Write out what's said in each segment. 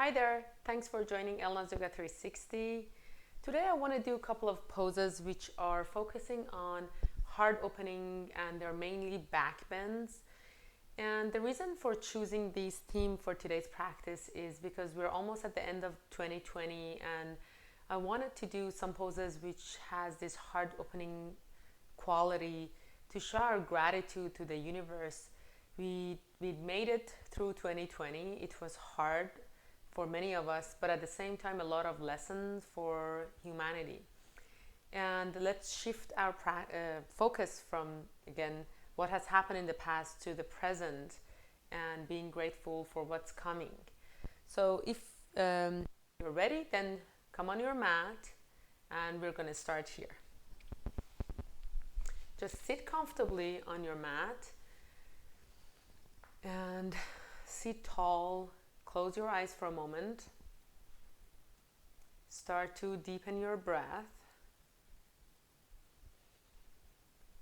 Hi there, thanks for joining Elnaz Yoga 360. Today I want to do a couple of poses which are focusing on heart opening, and they're mainly back bends. And the reason for choosing this theme for today's practice is because we're almost at the end of 2020, and I wanted to do some poses which has this heart opening quality to show our gratitude to the universe. We made it through 2020. It was hard for many of us, but at the same time a lot of lessons for humanity. And let's shift our focus from, again, what has happened in the past to the present and being grateful for what's coming. So if you're ready, then come on your mat and we're going to start here. Just sit comfortably on your mat and sit tall. Close your eyes for a moment. Start to deepen your breath.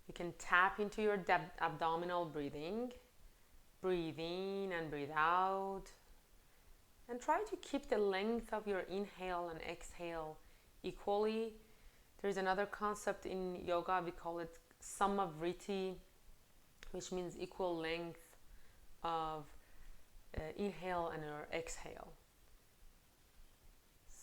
You can tap into your abdominal breathing. Breathe in and breathe out. And try to keep the length of your inhale and exhale equally. There's another concept in yoga, we call it Samavriti, which means equal length of inhale and your exhale.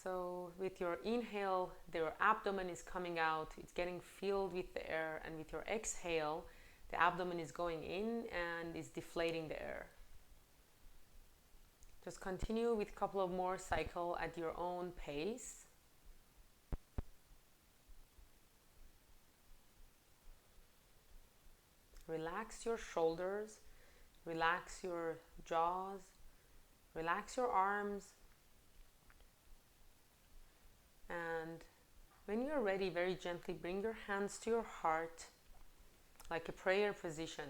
So with your inhale, your abdomen is coming out, it's getting filled with the air, and with your exhale, the abdomen is going in and is deflating the air. Just continue with a couple of more cycles at your own pace. Relax your shoulders, relax your jaws, relax your arms. And when you're ready, very gently bring your hands to your heart like a prayer position.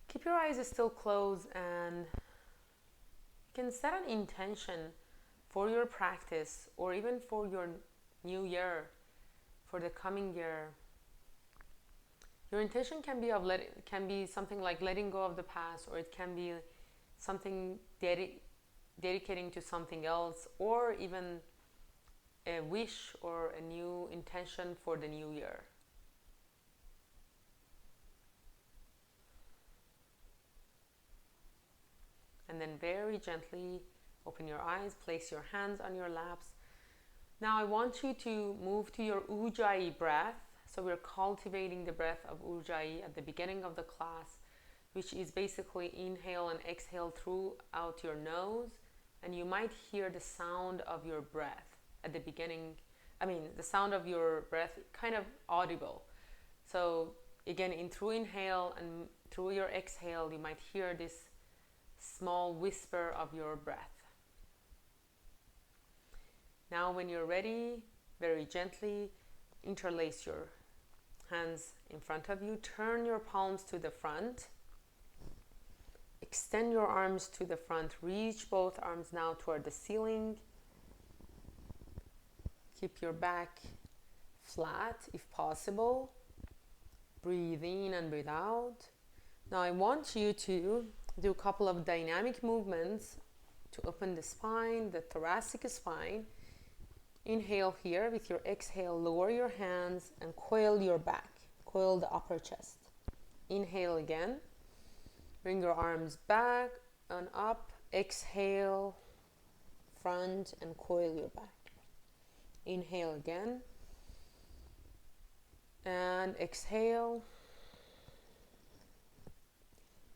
Keep your eyes still closed, and you can set an intention for your practice or even for your new year, for the coming year. Your intention can be something like letting go of the past, or it can be something dedicating to something else, or even a wish or a new intention for the new year. And then very gently open your eyes, place your hands on your laps. Now I want you to move to your Ujjayi breath. So we're cultivating the breath of Ujjayi at the beginning of the class, which is basically inhale and exhale throughout your nose, and you might hear the sound of your breath at the beginning. The sound of your breath kind of audible. So again, through inhale and through your exhale, you might hear this small whisper of your breath. Now when you're ready, very gently interlace your hands in front of you. Turn your palms to the front. Extend your arms to the front. Reach both arms now toward the ceiling. Keep your back flat if possible. Breathe in and breathe out. Now I want you to do a couple of dynamic movements to open the spine, the thoracic spine. Inhale here. With your exhale, lower your hands and coil your back. Coil the upper chest. Inhale again. Bring your arms back and up. Exhale, front, and coil your back. Inhale again. And exhale.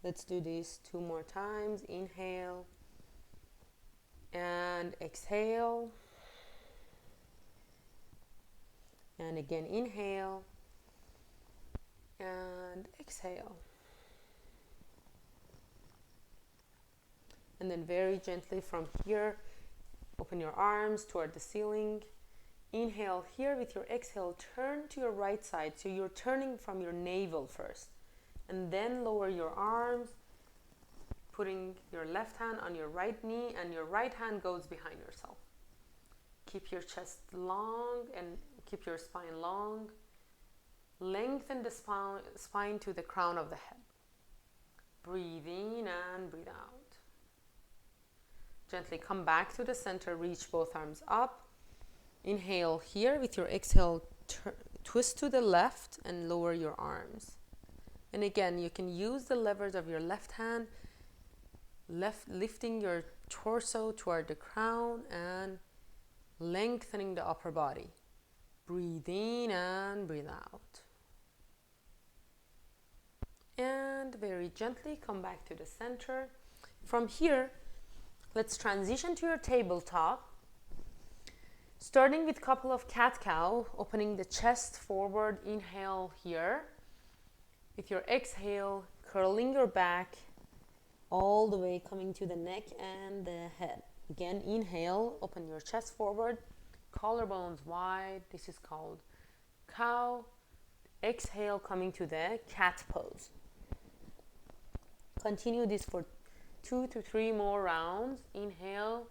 Let's do this 2 more times. Inhale. And exhale. And again, inhale and exhale. And then very gently from here, open your arms toward the ceiling. Inhale here. With your exhale, turn to your right side. So you're turning from your navel first. And then lower your arms, putting your left hand on your right knee, and your right hand goes behind yourself. Keep your chest long and keep your spine long. Lengthen the spine to the crown of the head. Breathe in and breathe out. Gently come back to the center, reach both arms up. Inhale here. With your exhale, twist to the left and lower your arms. And again, you can use the levers of your left hand, lifting your torso toward the crown and lengthening the upper body. Breathe in and breathe out. And very gently come back to the center. From here, let's transition to your tabletop. Starting with a couple of cat-cow, opening the chest forward, inhale here. With your exhale, curling your back all the way, coming to the neck and the head. Again, inhale, open your chest forward, collarbones wide. This is called cow. Exhale, coming to the cat pose. Continue this for 2 to 3 more rounds. Inhale,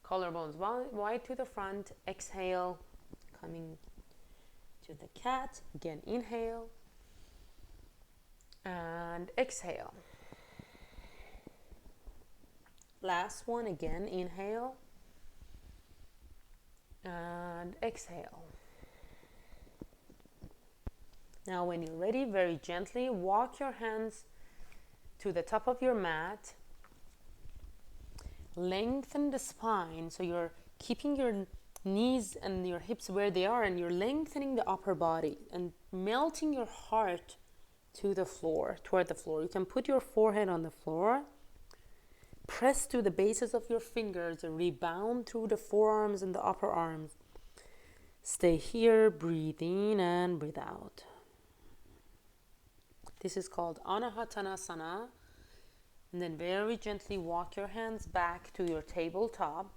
collarbones wide to the front. Exhale, coming to the cat. Again, inhale and exhale. Last one, again, inhale and exhale. Now when you're ready, very gently walk your hands to the top of your mat. Lengthen the spine, so you're keeping your knees and your hips where they are, and you're lengthening the upper body and melting your heart to the floor, toward the floor. You can put your forehead on the floor. Press to the bases of your fingers and rebound through the forearms and the upper arms. Stay here, breathe in and breathe out. This is called Uttanasana. And then very gently walk your hands back to your tabletop.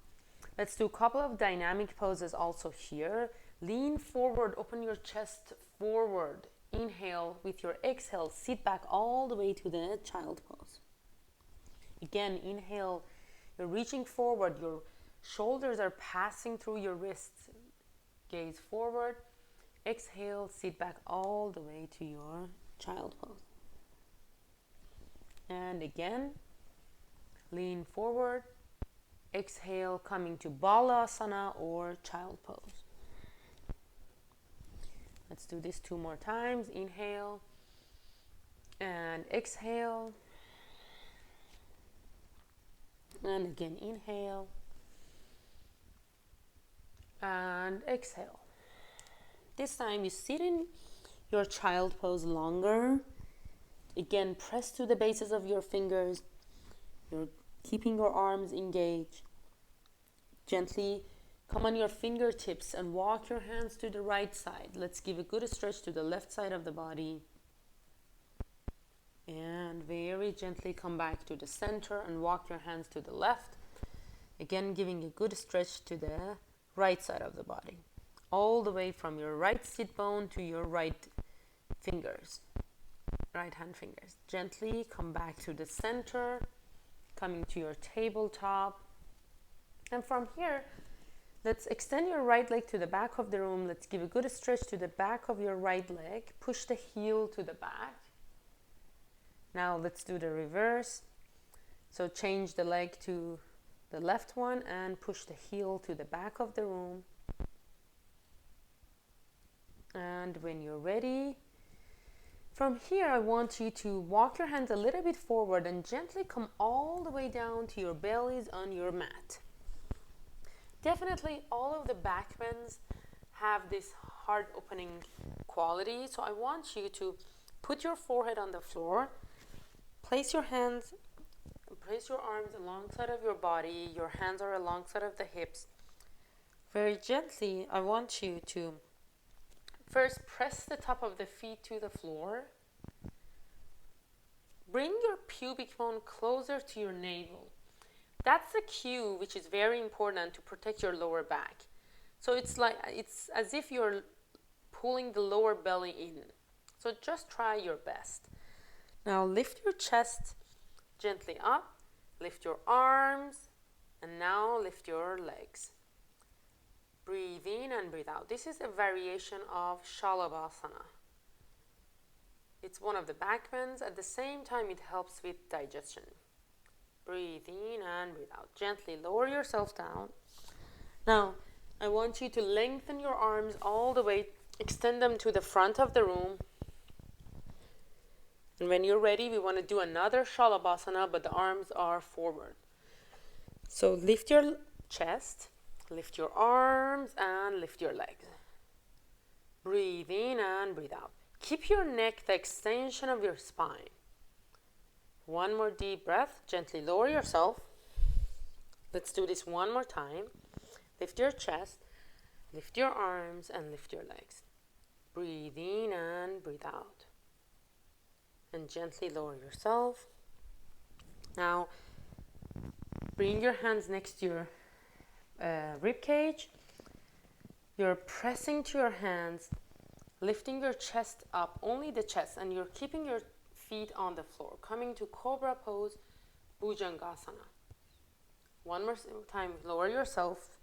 Let's do a couple of dynamic poses also here. Lean forward, open your chest forward. Inhale. With your exhale, sit back all the way to the child pose. Again, inhale, you're reaching forward, your shoulders are passing through your wrists. Gaze forward. Exhale, sit back all the way to your child pose. And again, lean forward. Exhale, coming to Balasana or child pose. Let's do this 2 more times. Inhale and exhale. And again, inhale and exhale. This time you sit in your child pose longer. Again, press to the bases of your fingers. You're keeping your arms engaged. Gently come on your fingertips and walk your hands to the right side. Let's give a good stretch to the left side of the body. And very gently come back to the center and walk your hands to the left. Again, giving a good stretch to the right side of the body. All the way from your right sit bone to your right fingers. Right hand fingers. Gently come back to the center, coming to your tabletop. And from here, let's extend your right leg to the back of the room. Let's give a good stretch to the back of your right leg. Push the heel to the back. Now let's do the reverse. So change the leg to the left one and push the heel to the back of the room. And when you're ready, from here I want you to walk your hands a little bit forward and gently come all the way down to your bellies on your mat. Definitely all of the back bends have this heart opening quality. So I want you to put your forehead on the floor. Place your hands, place your arms alongside of your body. Your hands are alongside of the hips. Very gently, I want you to first press the top of the feet to the floor. Bring your pubic bone closer to your navel. That's a cue which is very important to protect your lower back. So it's as if you're pulling the lower belly in. So just try your best. Now lift your chest gently up, lift your arms, and now lift your legs. Breathe in and breathe out. This is a variation of Shavasana. It's one of the back bends. At the same time, it helps with digestion. Breathe in and breathe out. Gently lower yourself down. Now, I want you to lengthen your arms all the way, extend them to the front of the room. And when you're ready, we want to do another Shavasana, but the arms are forward. So lift your chest, lift your arms, and lift your legs. Breathe in and breathe out. Keep your neck the extension of your spine. One more deep breath. Gently lower yourself. Let's do this one more time. Lift your chest, lift your arms, and lift your legs. Breathe in and breathe out. And gently lower yourself. Now, bring your hands next to your rib cage. You're pressing to your hands, lifting your chest up, only the chest, and you're keeping your feet on the floor. Coming to Cobra Pose, Bujangasana. One more time, lower yourself.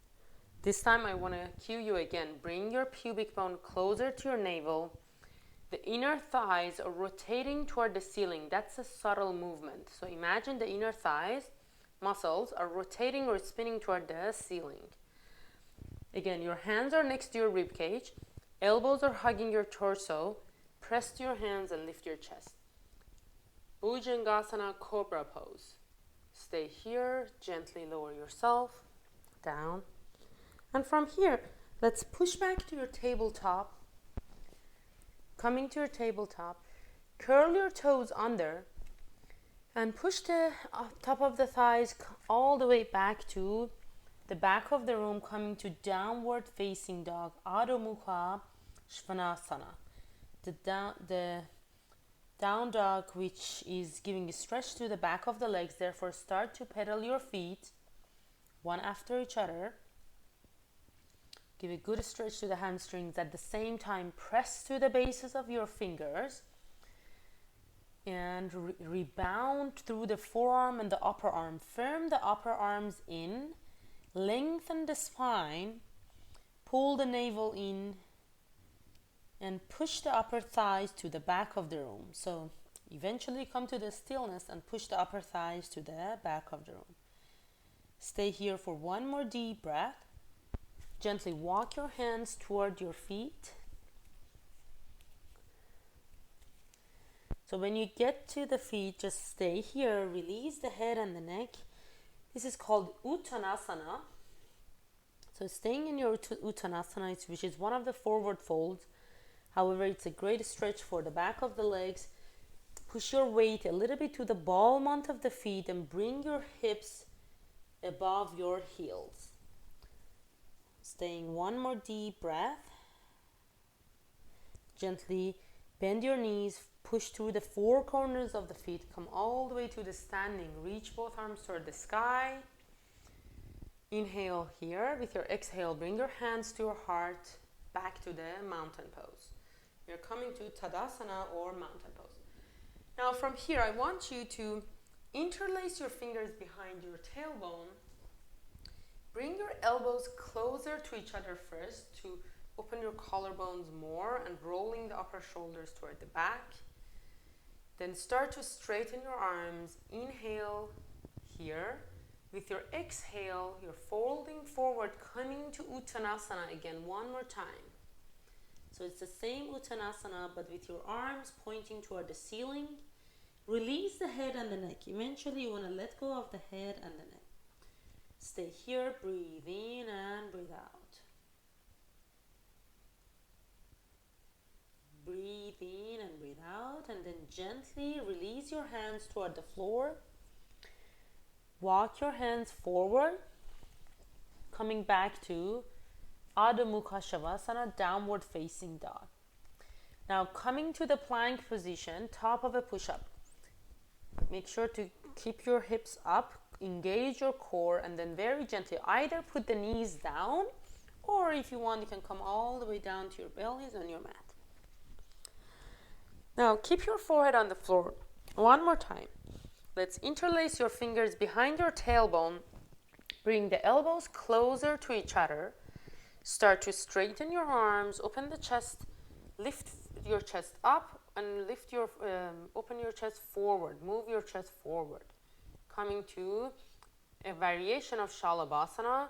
This time I want to cue you again. Bring your pubic bone closer to your navel. The inner thighs are rotating toward the ceiling. That's a subtle movement. So imagine the inner thighs muscles are rotating or spinning toward the ceiling. Again, your hands are next to your rib cage. Elbows are hugging your torso. Press to your hands and lift your chest. Bujangasana, Cobra Pose. Stay here. Gently lower yourself down. And from here, let's push back to your tabletop. Coming to your tabletop, curl your toes under and push the top of the thighs all the way back to the back of the room, coming to downward facing dog, Adho Mukha Shavasana. The down dog, which is giving a stretch to the back of the legs. Therefore, start to pedal your feet one after each other. Give a good stretch to the hamstrings. At the same time, press to the bases of your fingers and rebound through the forearm and the upper arm. Firm the upper arms in, lengthen the spine, pull the navel in, and push the upper thighs to the back of the room. So eventually come to the stillness and push the upper thighs to the back of the room. Stay here for one more deep breath. Gently walk your hands toward your feet. So when you get to the feet, just stay here. Release the head and the neck. This is called Uttanasana. So staying in your Uttanasana, which is one of the forward folds. However, it's a great stretch for the back of the legs. Push your weight a little bit to the ball mount of the feet and bring your hips above your heels. Staying one more deep breath. Gently bend your knees, push through the four corners of the feet, come all the way to the standing. Reach both arms toward the sky. Inhale here. With your exhale, bring your hands to your heart, back to the mountain pose. You're coming to Tadasana or mountain pose. Now from here, I want you to interlace your fingers behind your tailbone. Bring your elbows closer to each other first to open your collarbones more and rolling the upper shoulders toward the back. Then start to straighten your arms. Inhale here. With your exhale, you're folding forward, coming to Uttanasana again one more time. So it's the same Uttanasana, but with your arms pointing toward the ceiling. Release the head and the neck. Eventually, you want to let go of the head and the neck. Stay here, breathe in and breathe out. Breathe in and breathe out, and then gently release your hands toward the floor. Walk your hands forward, coming back to Adho Mukha Shavasana, downward facing dog. Now coming to the plank position, top of a push-up. Make sure to keep your hips up, engage your core, and then very gently either put the knees down, or if you want, you can come all the way down to your bellies on your mat. Now keep your forehead on the floor one more time. Let's interlace your fingers behind your tailbone. Bring the elbows closer to each other. Start to straighten your arms, open the chest, lift your chest up, and open your chest forward. Move your chest forward. coming to a variation of Shavasana.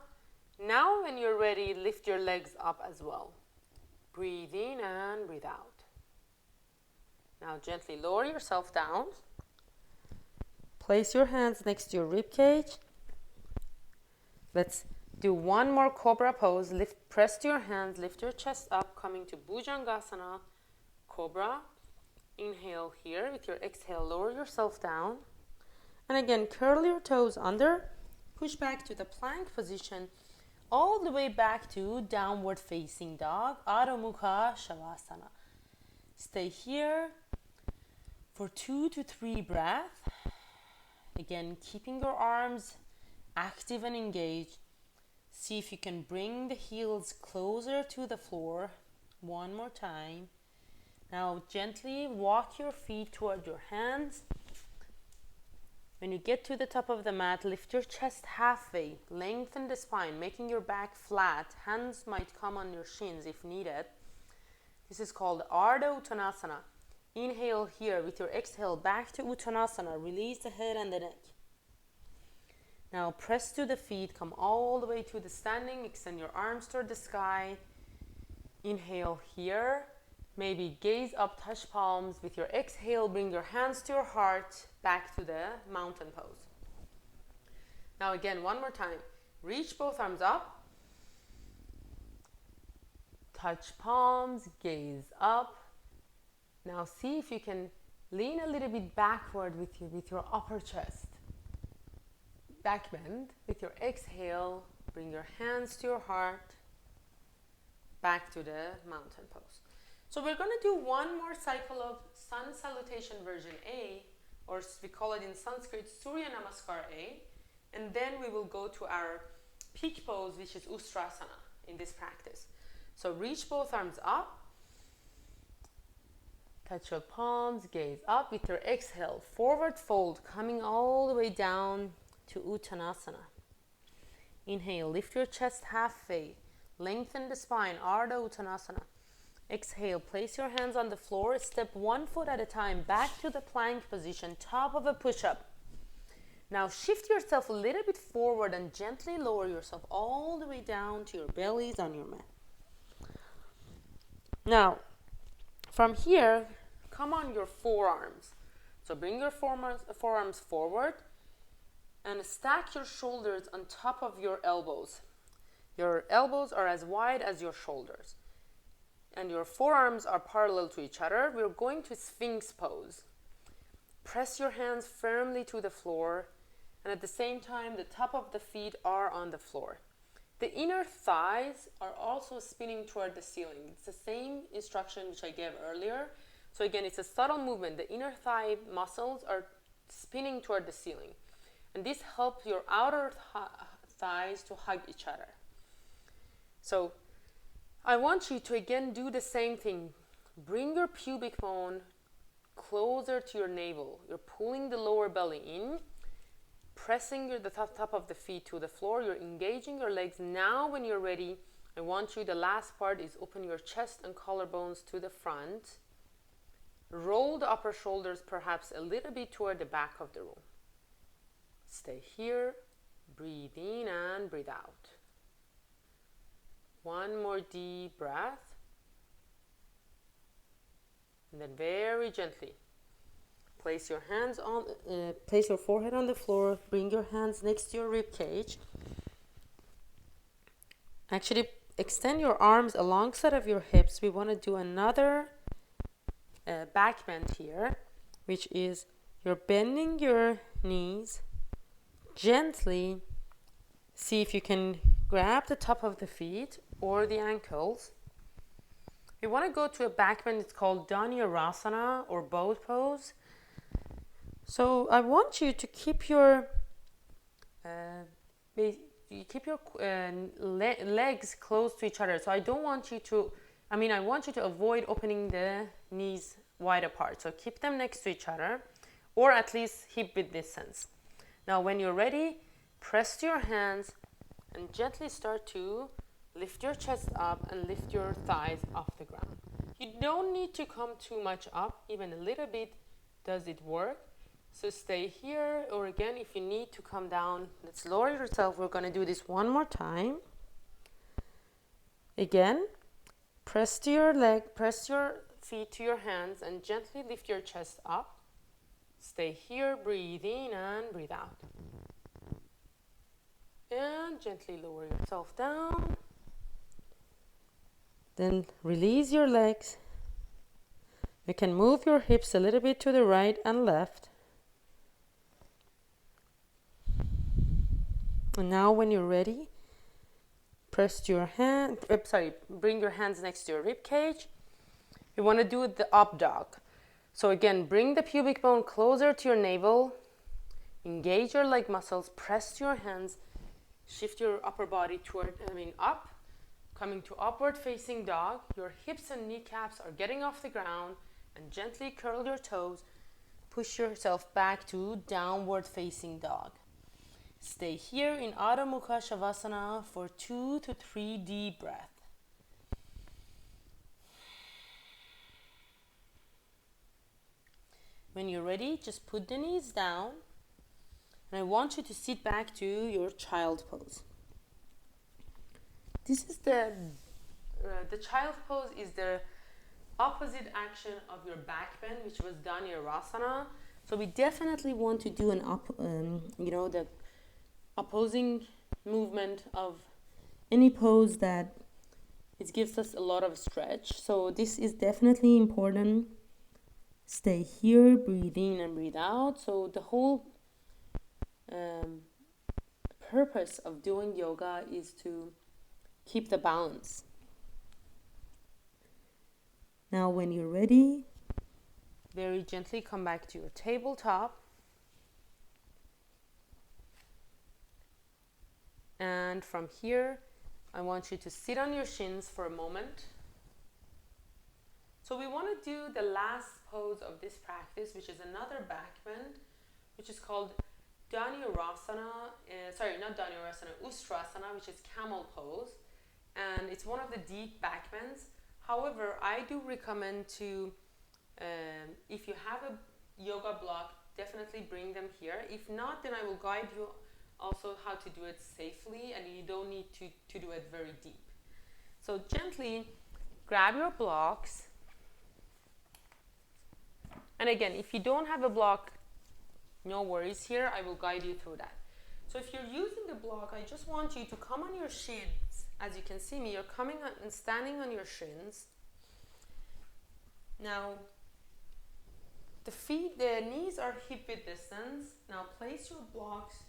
Now when you're ready, lift your legs up as well. Breathe in and breathe out. Now gently lower yourself down. Place your hands next to your rib cage. Let's do one more Cobra pose. Press to your hands, lift your chest up, coming to Bujangasana, Cobra. Inhale here. With your exhale, lower yourself down. And again, curl your toes under. Push back to the plank position. All the way back to downward facing dog, Adho Mukha Shavasana. Stay here for 2 to 3 breaths. Again, keeping your arms active and engaged. See if you can bring the heels closer to the floor. One more time. Now gently walk your feet toward your hands. When you get to the top of the mat, lift your chest halfway. Lengthen the spine, making your back flat. Hands might come on your shins if needed. This is called Ardha Uttanasana. Inhale here. With your exhale, back to Uttanasana. Release the head and the neck. Now press to the feet. Come all the way to the standing. Extend your arms toward the sky. Inhale here. Maybe gaze up, touch palms. With your exhale, bring your hands to your heart. Back to the mountain pose. Now again, one more time. Reach both arms up. Touch palms, gaze up. Now see if you can lean a little bit backward with your upper chest. Back bend. With your exhale, bring your hands to your heart. Back to the mountain pose. So we're going to do one more cycle of Sun Salutation version A, or we call it in Sanskrit Surya Namaskar A, and then we will go to our peak pose, which is Ustrasana in this practice. So reach both arms up, touch your palms, gaze up. With your exhale, forward fold, coming all the way down to Uttanasana. Inhale, lift your chest halfway, lengthen the spine, Ardha Uttanasana. Exhale, place your hands on the floor, step 1 foot at a time back to the plank position, top of a push-up. Now shift yourself a little bit forward and gently lower yourself all the way down to your bellies on your mat. Now, from here, come on your forearms. So bring your forearms forward and stack your shoulders on top of your elbows. Your elbows are as wide as your shoulders. And your forearms are parallel to each other. We're going to Sphinx Pose. Press your hands firmly to the floor, and at the same time, the top of the feet are on the floor. The inner thighs are also spinning toward the ceiling. It's the same instruction which I gave earlier. So again, it's a subtle movement. The inner thigh muscles are spinning toward the ceiling. And this helps your outer thighs to hug each other. So I want you to again do the same thing. Bring your pubic bone closer to your navel. You're pulling the lower belly in, pressing the top of the feet to the floor. You're engaging your legs. Now when you're ready, I want you, the last part is open your chest and collarbones to the front. Roll the upper shoulders perhaps a little bit toward the back of the room. Stay here. Breathe in and breathe out. One more deep breath. And then very gently place your forehead on the floor. Bring your hands next to your rib cage. Actually, extend your arms alongside of your hips. We want to do another back bend here, which is you're bending your knees gently. See if you can grab the top of the feet or the ankles. We want to go to a back bend. It's called Dhanurasana or boat pose. So I want you to keep your legs close to each other. So I want you to avoid opening the knees wide apart. So keep them next to each other, or at least hip width distance. Now when you're ready, press to your hands and gently start to lift your chest up and lift your thighs off the ground. You don't need to come too much up. Even a little bit does it work. So stay here, or again, if you need to come down, let's lower yourself. We're going to do this one more time. Again, press to your leg, press your feet to your hands, and gently lift your chest up. Stay here, breathe in and breathe out. And gently lower yourself down. Then release your legs. You can move your hips a little bit to the right and left. And now when you're ready, bring your hands next to your rib cage. You want to do the up dog. So again, bring the pubic bone closer to your navel. Engage your leg muscles, press your hands, shift your upper body up, coming to upward facing dog. Your hips and kneecaps are getting off the ground, and gently curl your toes. Push yourself back to downward facing dog. Stay here in Adho Mukha Shavasana for 2 to 3 deep breaths. When you're ready, just put the knees down, and I want you to sit back to your child pose. This is the child pose is the opposite action of your back bend, which was Dhanurasana. So we definitely want to do the opposing movement of any pose that it gives us a lot of stretch. So this is definitely important. Stay here, breathe in and breathe out. So the whole purpose of doing yoga is to keep the balance. Now when you're ready, very gently come back to your tabletop. And from here, I want you to sit on your shins for a moment. So we want to do the last pose of this practice, which is another back bend, which is called Ustrasana, which is Camel Pose. And it's one of the deep back bends. However, I do recommend to, if you have a yoga block, definitely bring them here. If not, then I will guide you also how to do it safely, and you don't need to do it very deep. So gently grab your blocks. And again, if you don't have a block, no worries here. I will guide you through that. So if you're using a block, I just want you to come on your shins. As you can see me, you're coming on and standing on your shins. Now, the knees are hip width distance. Now place your blocks,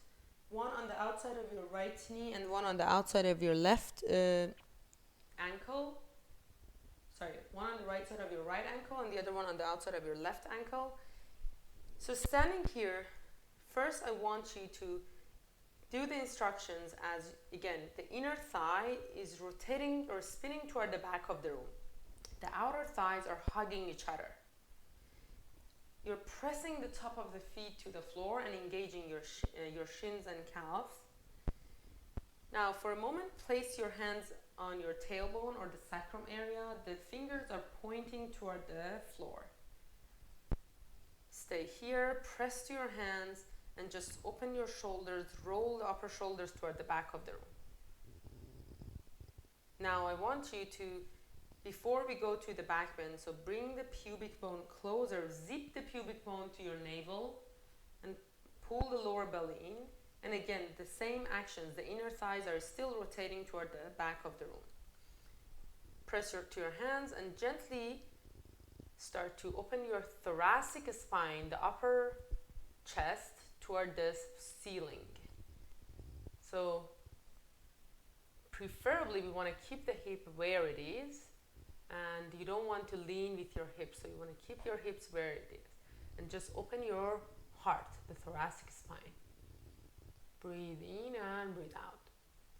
one on the outside of your right knee and one on the outside of your left ankle. One on the right side of your right ankle and the other one on the outside of your left ankle. So standing here, first I want you to do the instructions as, again, the inner thigh is rotating or spinning toward the back of the room. The outer thighs are hugging each other. You're pressing the top of the feet to the floor and engaging your shins and calves. Now, for a moment, place your hands on your tailbone or the sacrum area. The fingers are pointing toward the floor. Stay here, press to your hands, and just open your shoulders, roll the upper shoulders toward the back of the room. Now I want you to, before we go to the back bend, so bring the pubic bone closer, zip the pubic bone to your navel, and pull the lower belly in. And again, the same actions, the inner thighs are still rotating toward the back of the room. Press to your hands and gently start to open your thoracic spine, the upper chest, toward the ceiling. So preferably we want to keep the hip where it is, and you don't want to lean with your hips, so you want to keep your hips where it is. And just open your heart, the thoracic spine. Breathe in and breathe out.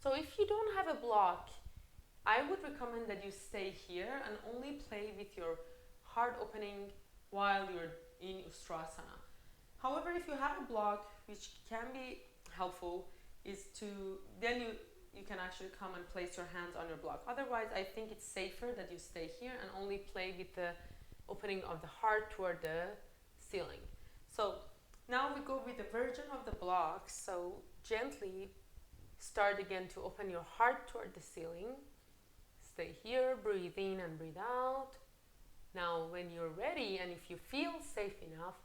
So if you don't have a block, I would recommend that you stay here and only play with your heart opening while you're in Ustrasana. However, if you have a block, which can be helpful, is to, then you can actually come and place your hands on your block. Otherwise, I think it's safer that you stay here and only play with the opening of the heart toward the ceiling. So Now we go with the version of the blocks. So gently start again to open your heart toward the ceiling. Stay here, breathe in and breathe out. Now when you're ready and if you feel safe enough,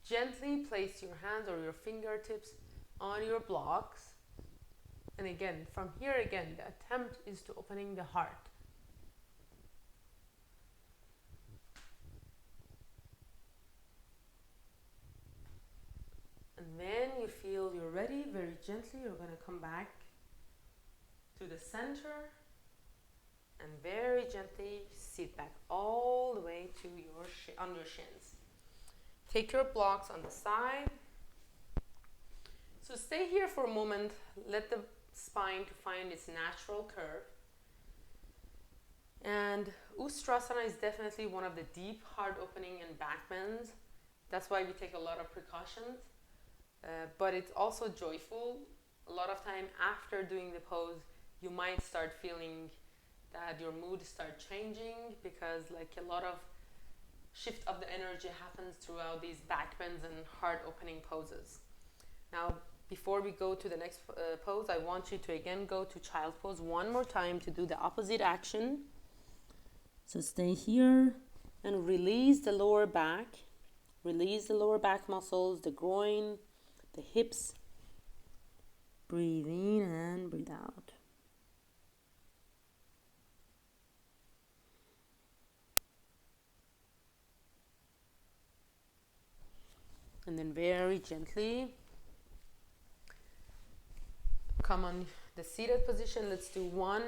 gently place your hands or your fingertips on your blocks. And again, from here again, the attempt is to opening the heart. And when you feel you're ready, very gently, you're going to come back to the center and very gently sit back all the way to your on your shins. Take your blocks on the side. So stay here for a moment. Let the spine to find its natural curve. And Uttanasana is definitely one of the deep heart opening and back bends. That's why we take a lot of precautions. But it's also joyful. A lot of time after doing the pose, you might start feeling that your mood start changing because like a lot of shift of the energy happens throughout these back bends and heart opening poses. Now, before we go to the next pose, I want you to again go to child pose one more time to do the opposite action. So stay here and release the lower back. Release the lower back muscles, the groin, the hips. Breathe in and breathe out. And then very gently come on the seated position. Let's do one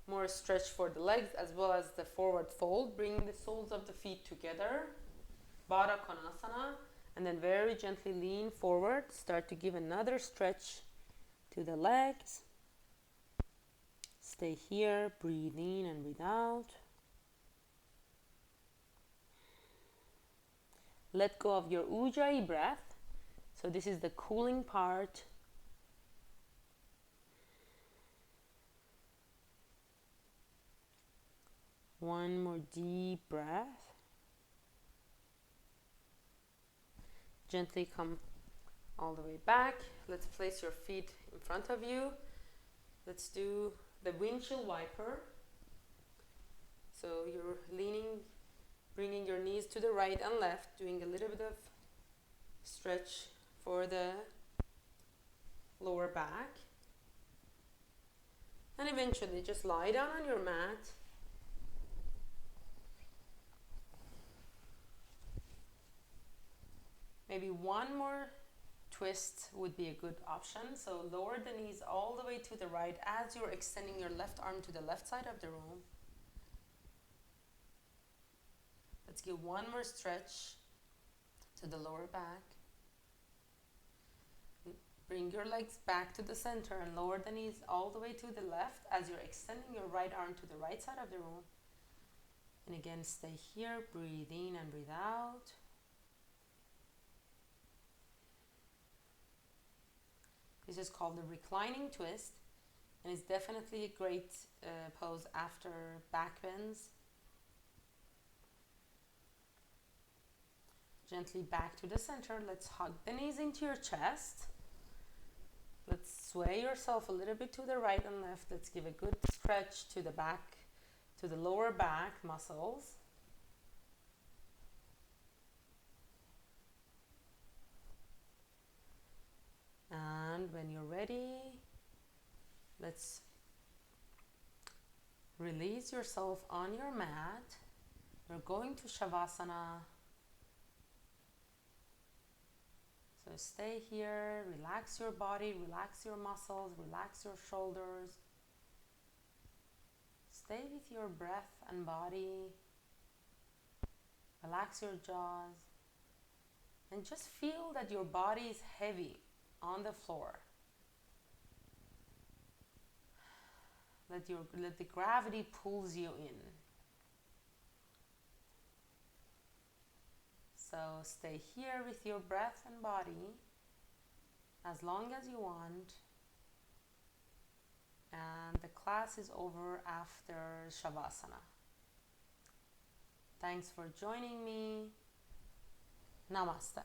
more stretch for the legs as well as the forward fold. Bring the soles of the feet together. Baddha Konasana. And then very gently lean forward. Start to give another stretch to the legs. Stay here. Breathe in and breathe out. Let go of your Ujjayi breath. So this is the cooling part. One more deep breath. Gently come all the way back. Let's place your feet in front of you. Let's do the windshield wiper. So you're leaning, bringing your knees to the right and left, doing a little bit of stretch for the lower back. And eventually just lie down on your mat. Maybe one more twist would be a good option. So lower the knees all the way to the right as you're extending your left arm to the left side of the room. Let's give one more stretch to the lower back. Bring your legs back to the center and lower the knees all the way to the left as you're extending your right arm to the right side of the room. And again, stay here, breathe in and breathe out. This is called the Reclining Twist, and it's definitely a great pose after back bends. Gently back to the center. Let's hug the knees into your chest. Let's sway yourself a little bit to the right and left. Let's give a good stretch to the back, to the lower back muscles. And when you're ready, let's release yourself on your mat. You're going to Shavasana. So stay here, relax your body, relax your muscles, relax your shoulders. Stay with your breath and body. Relax your jaws. And just feel that your body is heavy on the floor. Let the gravity pulls you in. So stay here with your breath and body as long as you want. And the class is over after Shavasana. Thanks for joining me. Namaste.